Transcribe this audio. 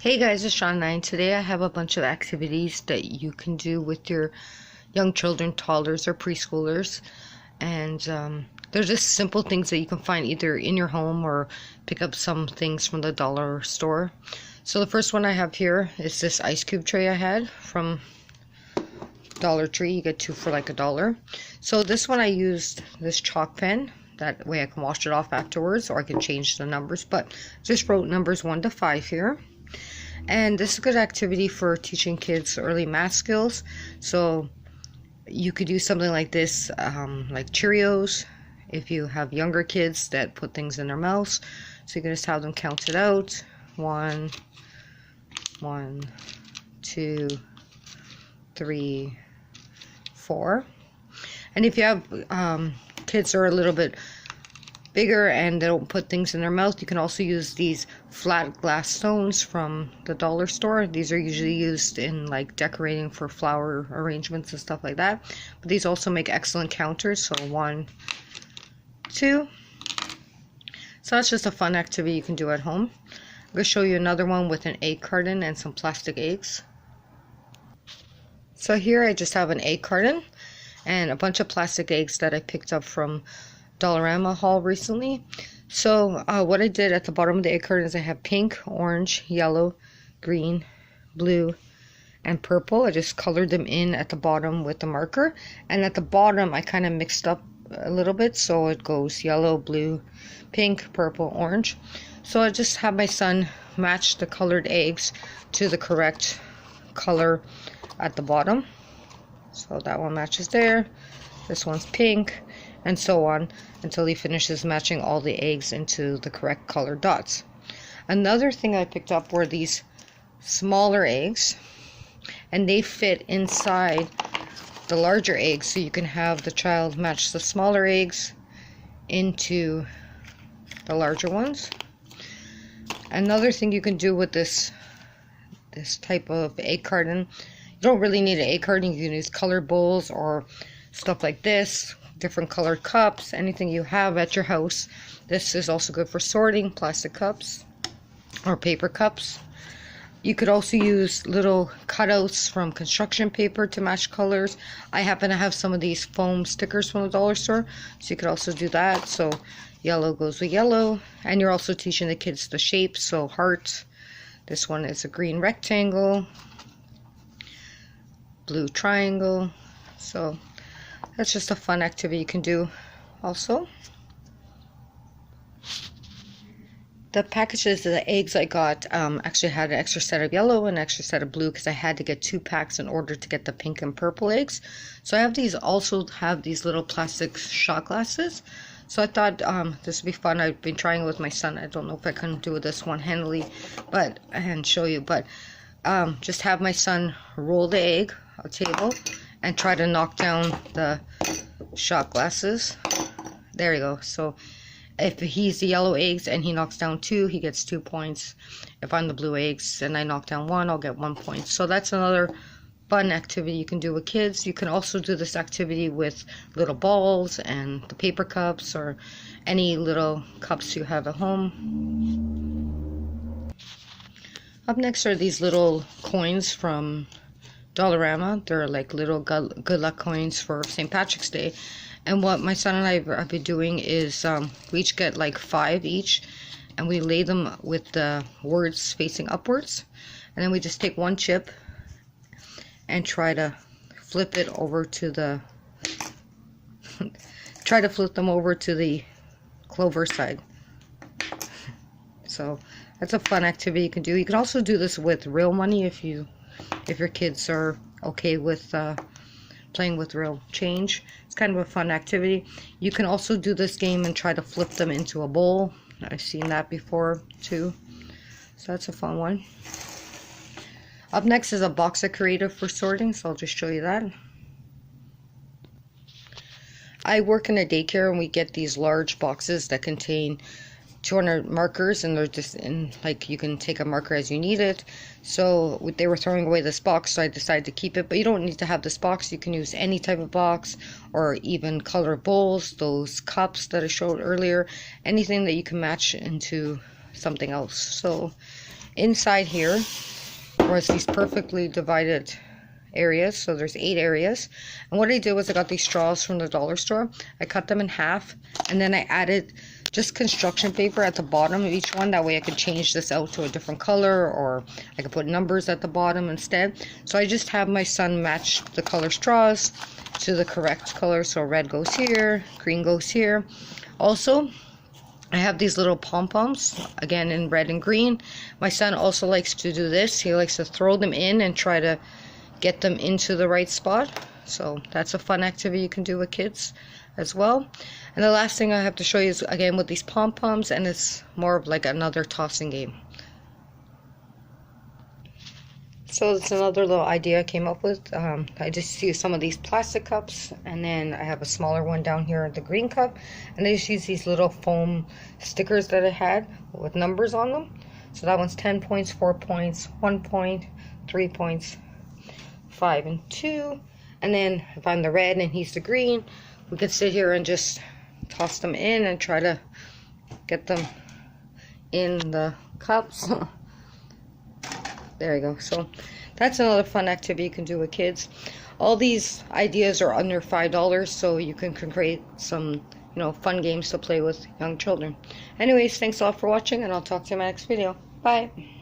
Hey guys, it's Shauna, and today I have a bunch of activities that you can do with your young children, toddlers, or preschoolers. And they're just simple things that you can find either in your home or pick up some things from the dollar store. So the first one I have here is this ice cube tray I had from Dollar Tree. You get two for like $1. So this one I used this chalk pen. That way I can wash it off afterwards, or I can change the numbers. But just wrote numbers 1 to 5 here. And this is a good activity for teaching kids early math skills. So you could do something like this, like Cheerios, if you have younger kids that put things in their mouths. So you can just have them count it out. 1, 2, 3, 4. And if you have kids that are a little bit bigger and they don't put things in their mouth, you can also use these flat glass stones from the dollar store. These are usually used in like decorating for flower arrangements and stuff like that, but these also make excellent counters. So 1, 2. So that's just a fun activity you can do at home. I'm going to show you another one with an egg carton and some plastic eggs. So here I just have an egg carton and a bunch of plastic eggs that I picked up from Dollarama haul recently. So what I did at the bottom of the egg carton is I have pink, orange, yellow, green, blue, and purple. I just colored them in at the bottom with the marker, and at the bottom I kind of mixed up a little bit, so it goes yellow, blue, pink, purple, orange. So I just have my son match the colored eggs to the correct color at the bottom. So that one matches there, this one's pink, and so on until he finishes matching all the eggs into the correct colored dots. Another thing I picked up were these smaller eggs, and they fit inside the larger eggs, so you can have the child match the smaller eggs into the larger ones. Another thing you can do with this type of egg carton, you don't really need an egg carton. You can use colored bowls or stuff like this, different colored cups, anything you have at your house. This is also good for sorting, plastic cups or paper cups. You could also use little cutouts from construction paper to match colors. I happen to have some of these foam stickers from the dollar store, so you could also do that. So yellow goes with yellow, and you're also teaching the kids the shapes. So heart, this one is a green rectangle, blue triangle. So that's just a fun activity you can do also. The packages of the eggs I got actually had an extra set of yellow and an extra set of blue because I had to get 2 packs in order to get the pink and purple eggs. So I have these, also have these little plastic shot glasses. So I thought this would be fun. I've been trying it with my son. I don't know if I can do this one-handedly and show you, but just have my son roll the egg on a table and try to knock down the shot glasses. There you go. So if he's the yellow eggs and he knocks down 2, he gets 2 points. If I'm the blue eggs and I knock down 1, I'll get 1 point. So that's another fun activity you can do with kids. You can also do this activity with little balls and the paper cups or any little cups you have at home. Up next are these little coins from Dollarama. They're like little good luck coins for St. Patrick's Day. And what my son and I have been doing is we each get like 5 each, and we lay them with the words facing upwards, and then we just take 1 chip and try to flip it over to the flip them over to the clover side. So that's a fun activity you can do. You can also do this with real money if your kids are okay with playing with real change. It's kind of a fun activity. You can also do this game and try to flip them into a bowl. I've seen that before too. So that's a fun one. Up next is a box decorator for sorting, so I'll just show you that. I work in a daycare and we get these large boxes that contain 200 markers, and they're just in, like, you can take a marker as you need it. So they were throwing away this box, so I decided to keep it. But you don't need to have this box. You can use any type of box, or even color bowls, those cups that I showed earlier, anything that you can match into something else. So inside here, where it's these perfectly divided areas, so there's 8 areas. And what I did was I got these straws from the dollar store. I cut them in half, and then I added just construction paper at the bottom of each one. That way I could change this out to a different color, or I could put numbers at the bottom instead. So I just have my son match the color straws to the correct color. So red goes here, green goes here. Also, I have these little pom-poms, again in red and green. My son also likes to do this. He likes to throw them in and try to get them into the right spot. So that's a fun activity you can do with kids as well. And the last thing I have to show you is again with these pom-poms, and it's more of like another tossing game. So it's another little idea I came up with. I just use some of these plastic cups, and then I have a smaller one down here, the green cup, and I just use these little foam stickers that I had with numbers on them. So that one's 10 points, 4 points, 1 point, 3 points, 5 and 2. And then if I'm the red and he's the green, we can sit here and just toss them in and try to get them in the cups. There you go. So that's another fun activity you can do with kids. All these ideas are under $5, so you can create some, fun games to play with young children. Anyways, thanks a lot for watching, and I'll talk to you in my next video. Bye.